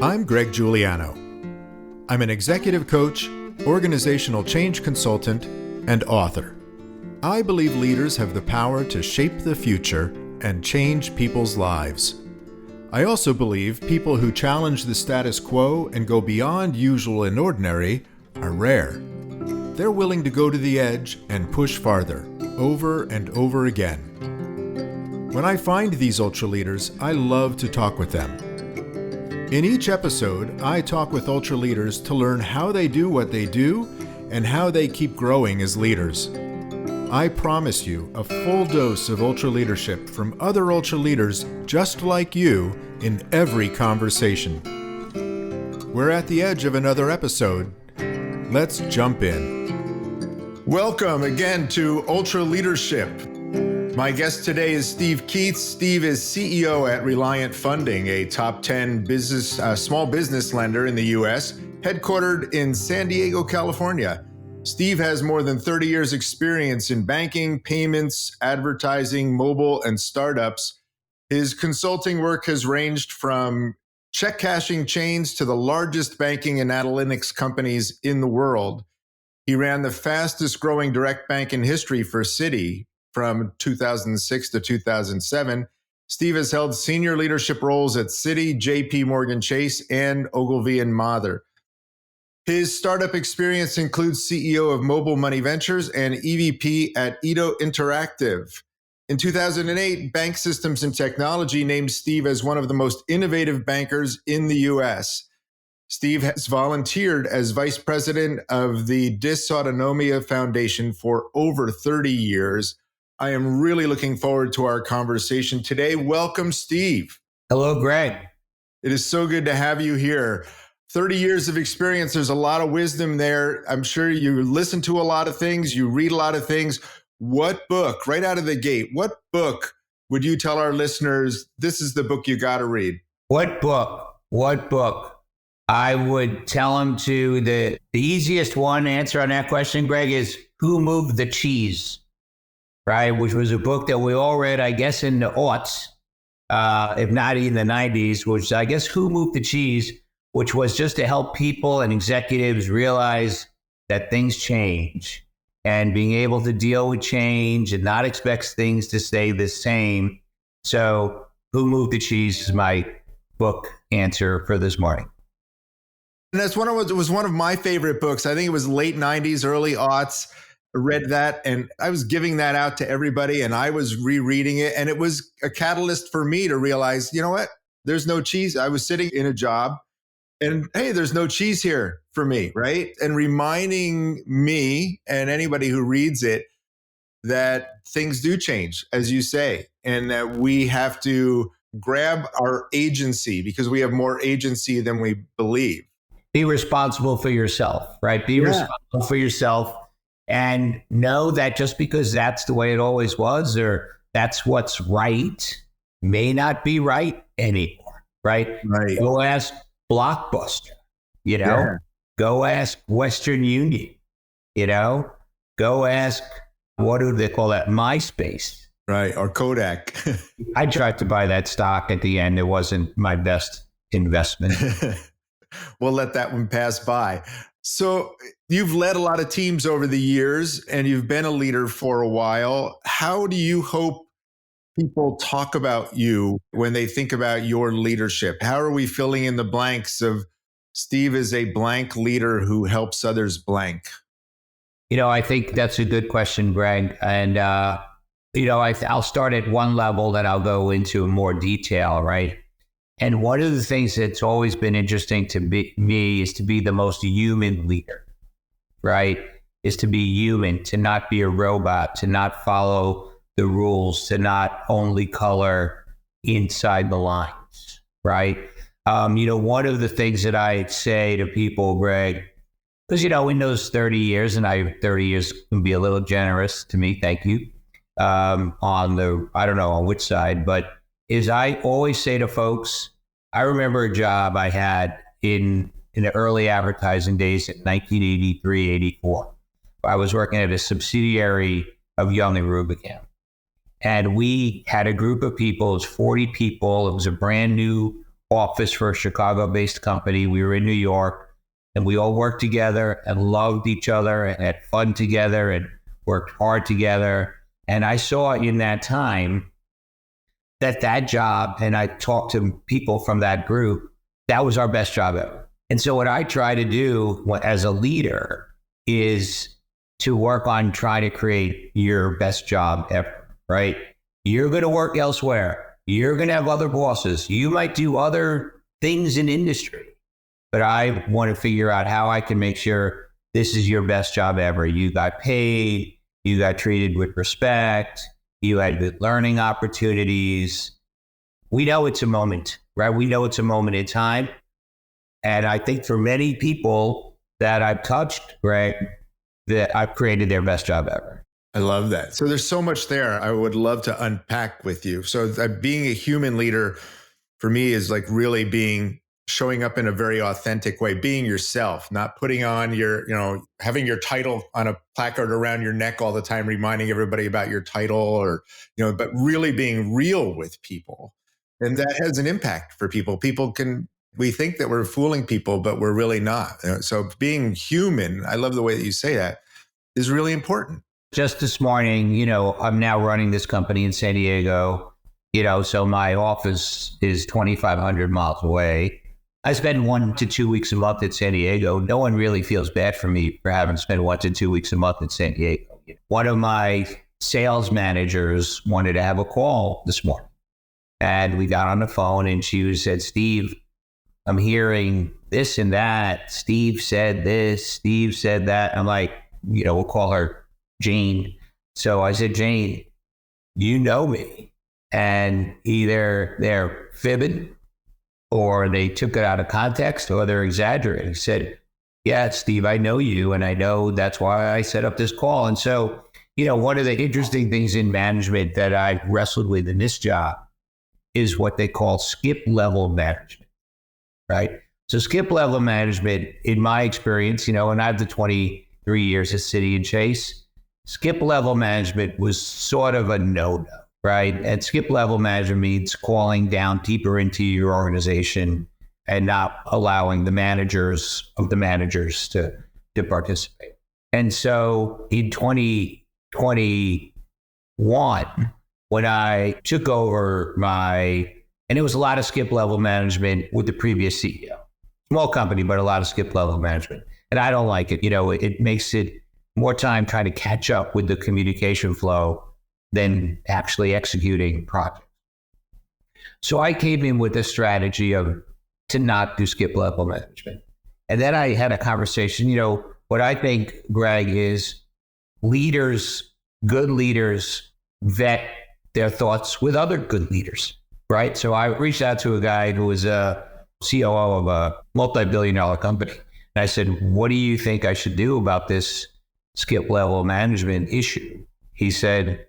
I'm Greg Giuliano. I'm an executive coach, organizational change consultant, and author. I believe leaders have the power to shape the future and change people's lives. I also believe people who challenge the status quo and go beyond usual and ordinary are rare. They're willing to go to the edge and push farther, over and over again. When I find these ultra leaders, I love to talk with them. In each episode, I talk with ultra leaders to learn how they do what they do and how they keep growing as leaders. I promise you a full dose of ultra leadership from other ultra leaders just like you in every conversation. We're at the edge of another episode. Let's jump in. Welcome again to Ultra Leadership. My guest today is Steve Kietz. Steve is CEO at Reliant Funding, a top 10 small business lender in the U.S., headquartered in San Diego, California. Steve has more than 30 years experience in banking, payments, advertising, mobile, and startups. His consulting work has ranged from check cashing chains to the largest banking and analytics companies in the world. He ran the fastest growing direct bank in history for Citi from 2006 to 2007. Steve has held senior leadership roles at Citi, JP Morgan Chase, and Ogilvy and Mather. His startup experience includes CEO of Mobile Money Ventures and EVP at Edo Interactive. In 2008, Bank Systems and Technology named Steve as one of the most innovative bankers in the U.S. Steve has volunteered as vice president of the Dysautonomia Foundation for over 30 years. I am really looking forward to our conversation today. Welcome, Steve. Hello, Greg. It is so good to have you here. 30 years of experience. There's a lot of wisdom there. I'm sure you listen to a lot of things. You read a lot of things. What book, right out of the gate, what book would you tell our listeners, this is the book you got to read? What book? I would tell them the easiest one answer on that question, Greg, is Who Moved the Cheese? Right? Which was a book that we all read, I guess, in the aughts, if not even the 90s, which I guess Who Moved the Cheese, which was just to help people and executives realize that things change and being able to deal with change and not expect things to stay the same. So Who Moved the Cheese is my book answer for this morning. And it was one of my favorite books. I think it was late 90s, early aughts. I read that and I was giving that out to everybody and I was rereading it. And it was a catalyst for me to realize, you know what? There's no cheese. I was sitting in a job and hey, there's no cheese here for me, right? And reminding me and anybody who reads it that things do change, as you say, and that we have to grab our agency because we have more agency than we believe. Be responsible for yourself, right? Be responsible for yourself and know that just because that's the way it always was or that's what's right may not be right anymore, right? Right. Go ask Blockbuster, Go ask Western Union, Go ask, what do they call that? MySpace. Right, or Kodak. I tried to buy that stock at the end. It wasn't my best investment. We'll let that one pass by. So you've led a lot of teams over the years and you've been a leader for a while. How do you hope people talk about you when they think about your leadership? How are we filling in the blanks of Steve is a blank leader who helps others blank? I think that's a good question, Greg. And, I'll start at one level, then I'll go into more detail, right? And one of the things that's always been interesting to me is to be the most human leader, right? Is to be human, to not be a robot, to not follow the rules, to not only color inside the lines, right? One of the things that I say to people, Greg, because, in those 30 years, and 30 years can be a little generous to me, thank you, I don't know on which side, but is I always say to folks, I remember a job I had in the early advertising days in 1983, 84. I was working at a subsidiary of Young and Rubicam. And we had a group of people, it was 40 people. It was a brand new office for a Chicago-based company. We were in New York, and we all worked together and loved each other and had fun together and worked hard together. And I saw in that time that job, and I talked to people from that group, that was our best job ever. And so what I try to do as a leader is to work on trying to create your best job ever, right? You're going to work elsewhere. You're going to have other bosses. You might do other things in industry, but I want to figure out how I can make sure this is your best job ever. You got paid, you got treated with respect, you had good learning opportunities. We know it's a moment, right? We know it's a moment in time. And I think for many people that I've touched, Greg, that I've created their best job ever. I love that. So there's so much there I would love to unpack with you. So being a human leader for me is like really showing up in a very authentic way, being yourself, not putting on having your title on a placard around your neck all the time, reminding everybody about your title or, but really being real with people. And that has an impact for people. We think that we're fooling people, but we're really not. So being human, I love the way that you say that, is really important. Just this morning, I'm now running this company in San Diego, so my office is 2,500 miles away. I spend 1 to 2 weeks a month in San Diego. No one really feels bad for me for having spent 1 to 2 weeks a month in San Diego. One of my sales managers wanted to have a call this morning, and we got on the phone, and she said, "Steve, I'm hearing this and that. Steve said this, Steve said that." I'm like, we'll call her Jane. So I said, "Jane, you know me." And either they're fibbing or they took it out of context or they're exaggerating. He said, "Yeah, Steve, I know you. And I know that's why I set up this call." And so, one of the interesting things in management that I wrestled with in this job is what they call skip level management. Right. So skip level management, in my experience, and I have the 23 years at Citi and Chase, skip level management was sort of a no-no, right? And skip level management means calling down deeper into your organization and not allowing the managers of the managers to participate. And so in 2021, when I took over and it was a lot of skip level management with the previous CEO. Small company, but a lot of skip level management. And I don't like it. It makes it more time trying to catch up with the communication flow than actually executing projects. So I came in with a strategy to not do skip level management. And then I had a conversation, what I think, Greg, is good leaders vet their thoughts with other good leaders. Right. So I reached out to a guy who was a COO of a multi-billion-dollar company. And I said, "What do you think I should do about this skip level management issue?" He said,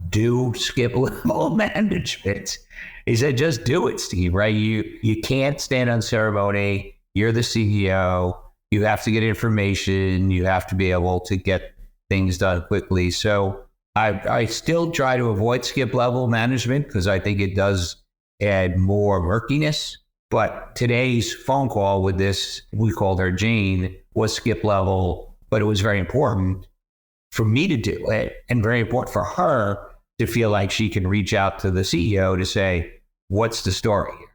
"Do skip level management." He said, "Just do it, Steve, right? You can't stand on ceremony. You're the CEO. You have to get information. You have to be able to get things done quickly." So I still try to avoid skip level management because I think it does add more murkiness. But today's phone call with this, we called her Jane, was skip level, but it was very important for me to do it and very important for her to feel like she can reach out to the CEO to say, "What's the story here?"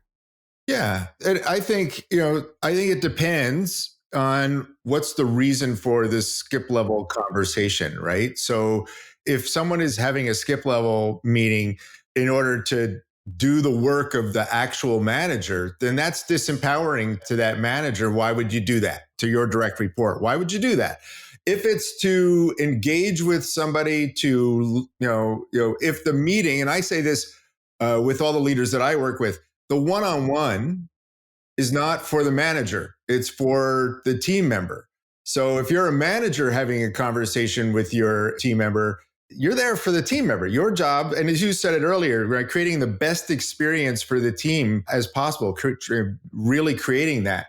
Yeah. And I think it depends on what's the reason for this skip level conversation, right? So if someone is having a skip level meeting in order to do the work of the actual manager, then that's disempowering to that manager. Why would you do that to your direct report? Why would you do that? If it's to engage with somebody if the meeting, and I say this with all the leaders that I work with, the one-on-one is not for the manager. It's for the team member. So if you're a manager having a conversation with your team member, you're there for the team member. Your job, and as you said it earlier, right, creating the best experience for the team as possible, really creating that.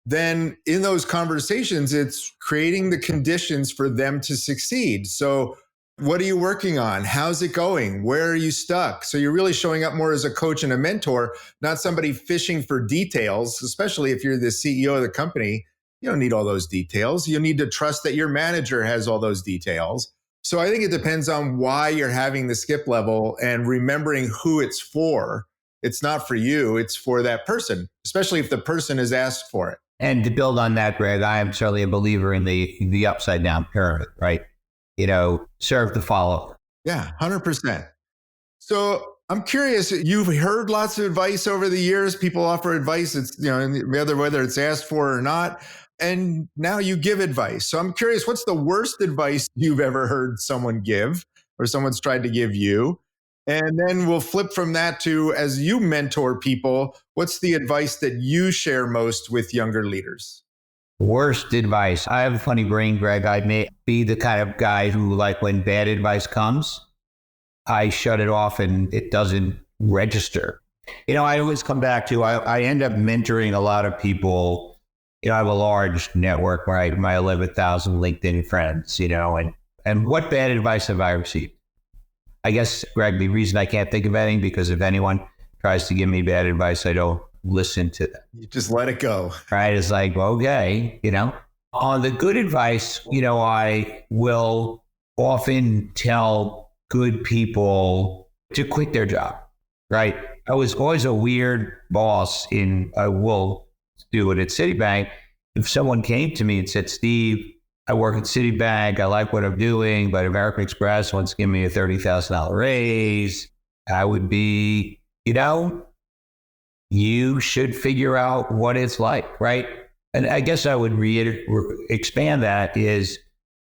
Then in those conversations, it's creating the conditions for them to succeed. So What are you working on? How's it going? Where are you stuck? So you're really showing up more as a coach and a mentor, not somebody fishing for details, especially if you're the CEO of the company. You don't need all those details. You need to trust that your manager has all those details. So I think it depends on why you're having the skip level and remembering who it's for. It's not for you, it's for that person, especially if the person has asked for it. And to build on that, Greg, I am certainly a believer in the upside down pyramid, right? Serve the follower. Yeah, 100%. So I'm curious, you've heard lots of advice over the years. People offer advice, it's, whether it's asked for or not. And now you give advice. So I'm curious, what's the worst advice you've ever heard someone give or someone's tried to give you? And then we'll flip from that to, as you mentor people, what's the advice that you share most with younger leaders? Worst advice. I have a funny brain, Greg. I may be the kind of guy who, like, when bad advice comes, I shut it off and it doesn't register. I always come back to, I end up mentoring a lot of people. I have a large network, right? My 11,000 LinkedIn friends, and what bad advice have I received? I guess, Greg, the reason I can't think of anything, because if anyone tries to give me bad advice, I don't listen to them. You just let it go. Right? It's like, okay, On the good advice, I will often tell good people to quit their job, right? I was always a weird boss I will do it at Citibank. If someone came to me and said, Steve, I work at Citibank, I like what I'm doing, but American Express wants to give me a $30,000 raise, I would be, you should figure out what it's like, right? And I guess I would expand that is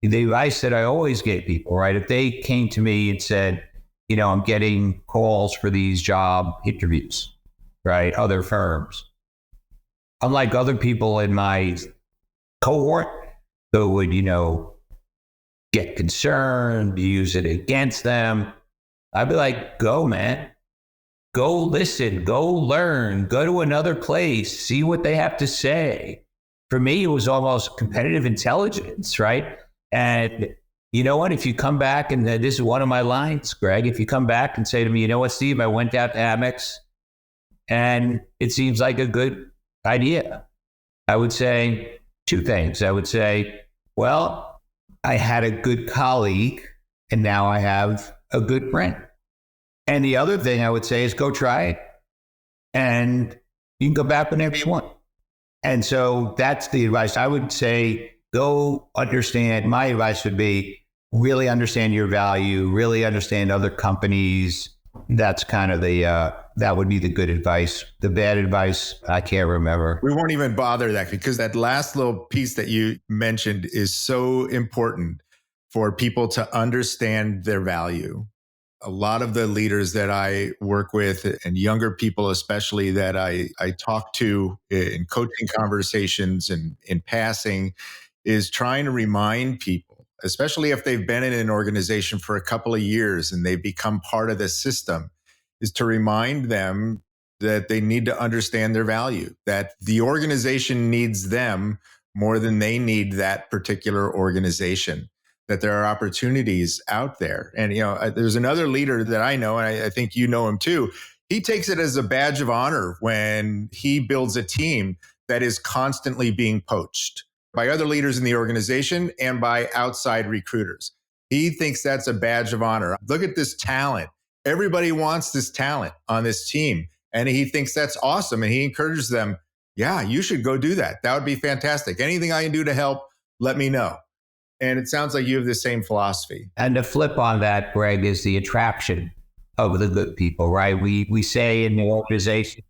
the advice that I always gave people, right? If they came to me and said, I'm getting calls for these job interviews, right? Other firms. Unlike other people in my cohort who would, get concerned, use it against them, I'd be like, go, man. Go listen, go learn, go to another place, see what they have to say. For me, it was almost competitive intelligence, right? And you know what? If you come back, and this is one of my lines, Greg, if you come back and say to me, you know what, Steve, I went out to Amex and it seems like a good idea, I would say two things. I would say, well, I had a good colleague and now I have a good friend. And the other thing I would say is go try it. And you can go back whenever you want. And so that's the advice. I would say, go understand. My advice would be really understand your value, really understand other companies. That's kind of that would be the good advice. The bad advice, I can't remember. We won't even bother that, because that last little piece that you mentioned is so important for people to understand their value. A lot of the leaders that I work with, and younger people especially, that I talk to in coaching conversations and in passing, is trying to remind people, especially if they've been in an organization for a couple of years and they've become part of the system, is to remind them that they need to understand their value, that the organization needs them more than they need that particular organization, that there are opportunities out there. And, there's another leader that I know, and I think you know him too. He takes it as a badge of honor when he builds a team that is constantly being poached by other leaders in the organization and by outside recruiters. He thinks that's a badge of honor. Look at this talent. Everybody wants this talent on this team. And he thinks that's awesome. And he encourages them, yeah, you should go do that. That would be fantastic. Anything I can do to help, let me know. And it sounds like you have the same philosophy. And the flip on that, Greg, is the attraction of the good people, right? We say in the organization,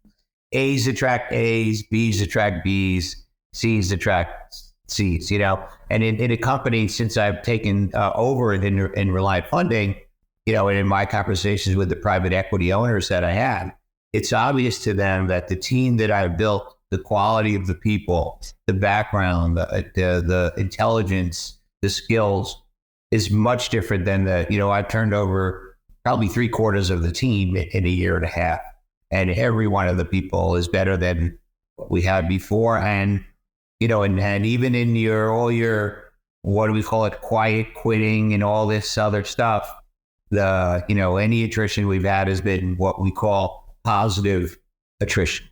A's attract A's, B's attract B's, C's attract C's, And in a company, since I've taken over in Reliant Funding, and in my conversations with the private equity owners that I have, it's obvious to them that the team that I've built, the quality of the people, the background, the intelligence, the skills is much different than I've turned over probably 3/4 of the team in a year and a half. And every one of the people is better than what we had before. And, and even in all your what do we call it, quiet quitting and all this other stuff. Any attrition we've had has been what we call positive attrition.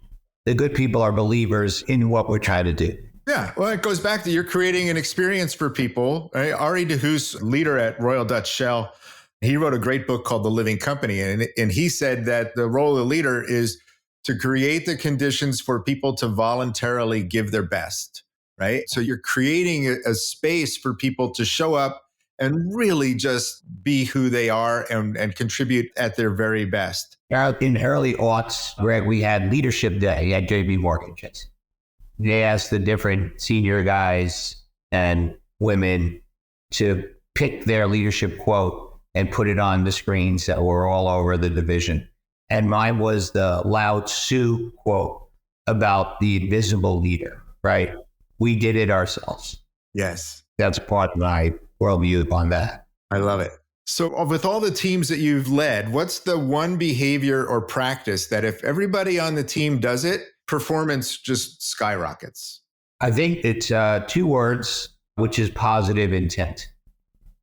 The good people are believers in what we're trying to do. Yeah, well, it goes back to you're creating an experience for people. Right? Ari de Hoos, leader at Royal Dutch Shell, he wrote a great book called The Living Company. And he said that the role of the leader is to create the conditions for people to voluntarily give their best, right? So you're creating a space for people to show up and really just be who they are and contribute at their very best. In early aughts, Greg, we had Leadership Day at JP Morgan Chase. They asked the different senior guys and women to pick their leadership quote and put it on the screens that were all over the division. And mine was the Lao Tzu quote about the invisible leader, right? We did it ourselves. Yes. That's part of my worldview on that. I love it. So with all the teams that you've led, what's the one behavior or practice that if everybody on the team does it, performance just skyrockets? I think it's 2 words, which is positive intent,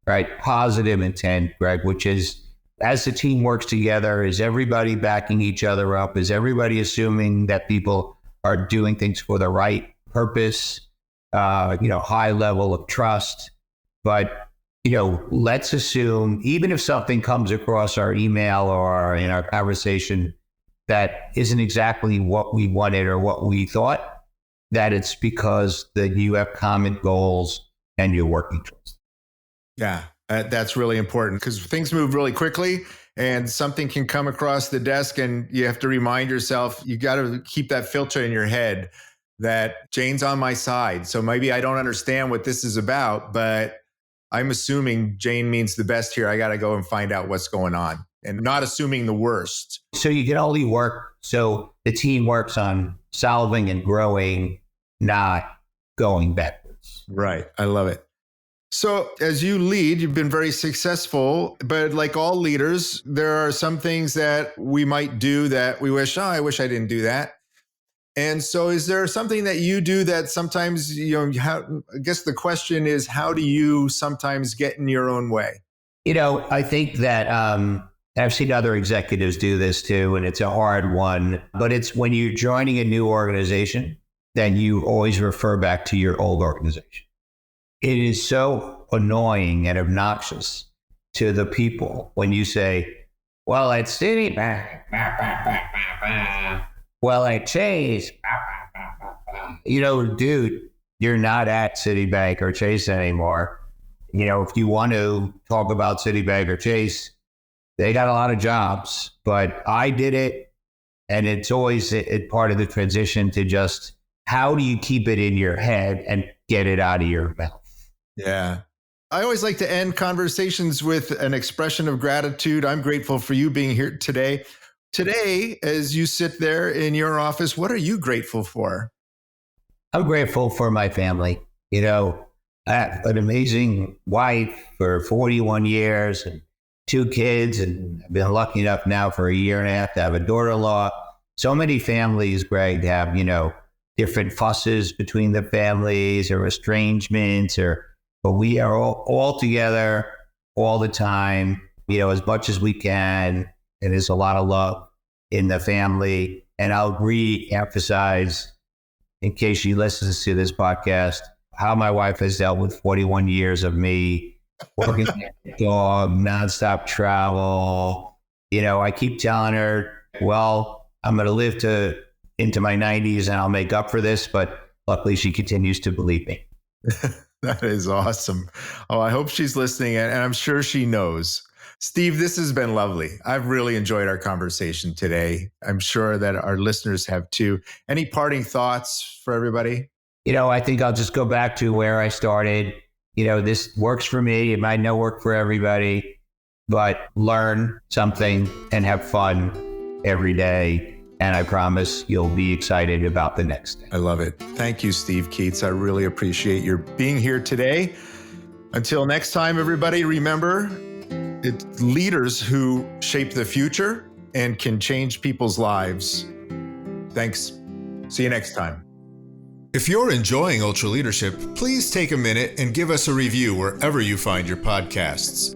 right? Positive intent, Greg, which is as the team works together, is everybody backing each other up? Is everybody assuming that people are doing things for the right purpose? High level of trust. But, let's assume even if something comes across our email or in our conversation that isn't exactly what we wanted or what we thought, that it's because that you have common goals and you're working towards them. Yeah, that's really important because things move really quickly and something can come across the desk and you have to remind yourself, you got to keep that filter in your head that Jane's on my side. So maybe I don't understand what this is about, but I'm assuming Jane means the best here. I got to go and find out what's going on and not assuming the worst. So you can only work. So the team works on solving and growing, not going backwards. Right. I love it. So as you lead, you've been very successful, but like all leaders, there are some things that we might do that we wish, I wish I didn't do that. And so is there something that you do that sometimes, I guess the question is, how do you sometimes get in your own way? I think that I've seen other executives do this too, and it's a hard one, but it's when you're joining a new organization, then you always refer back to your old organization. It is so annoying and obnoxious to the people when you say, well, at Citibank, well, at Chase, dude, you're not at Citibank or Chase anymore. If you want to talk about Citibank or Chase, they got a lot of jobs, but I did it. And it's always part of the transition to just, how do you keep it in your head and get it out of your mouth? Yeah. I always like to end conversations with an expression of gratitude. I'm grateful for you being here today. Today, as you sit there in your office, what are you grateful for? I'm grateful for my family. I have an amazing wife for 41 years and 2 kids, and I've been lucky enough now for a year and a half to have a daughter-in-law. So many families, Greg, have, different fusses between the families or estrangements, but we are all together all the time, as much as we can. And there's a lot of love in the family. And I'll re-emphasize, in case she listens to this podcast, how my wife has dealt with 41 years of me working dog, nonstop travel. I keep telling her, well, I'm going to live into my 90s and I'll make up for this. But luckily, she continues to believe me. That is awesome. Oh, I hope she's listening, and I'm sure she knows. Steve, this has been lovely. I've really enjoyed our conversation today. I'm sure that our listeners have too. Any parting thoughts for everybody? I think I'll just go back to where I started. This works for me. It might not work for everybody, but learn something and have fun every day. And I promise you'll be excited about the next day. I love it. Thank you, Steve Kietz. I really appreciate your being here today. Until next time, everybody, remember, it's leaders who shape the future and can change people's lives. Thanks. See you next time. If you're enjoying Ultra Leadership, please take a minute and give us a review wherever you find your podcasts.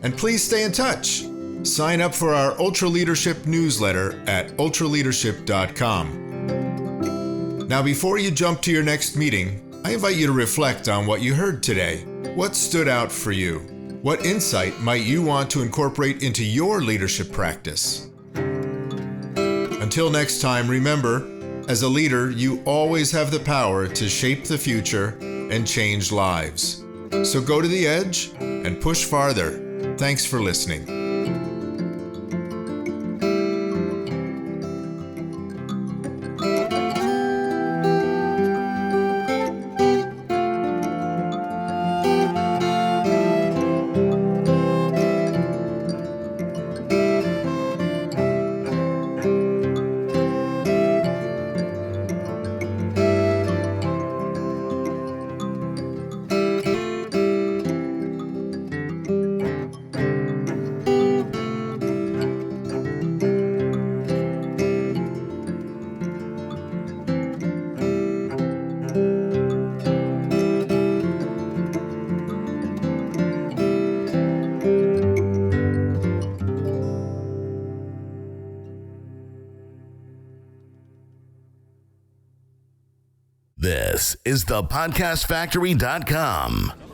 And please stay in touch. Sign up for our Ultra Leadership newsletter at ultraleadership.com. Now, before you jump to your next meeting, I invite you to reflect on what you heard today. What stood out for you? What insight might you want to incorporate into your leadership practice? Until next time, remember, as a leader, you always have the power to shape the future and change lives. So go to the edge and push farther. Thanks for listening. This is the podcastfactory.com.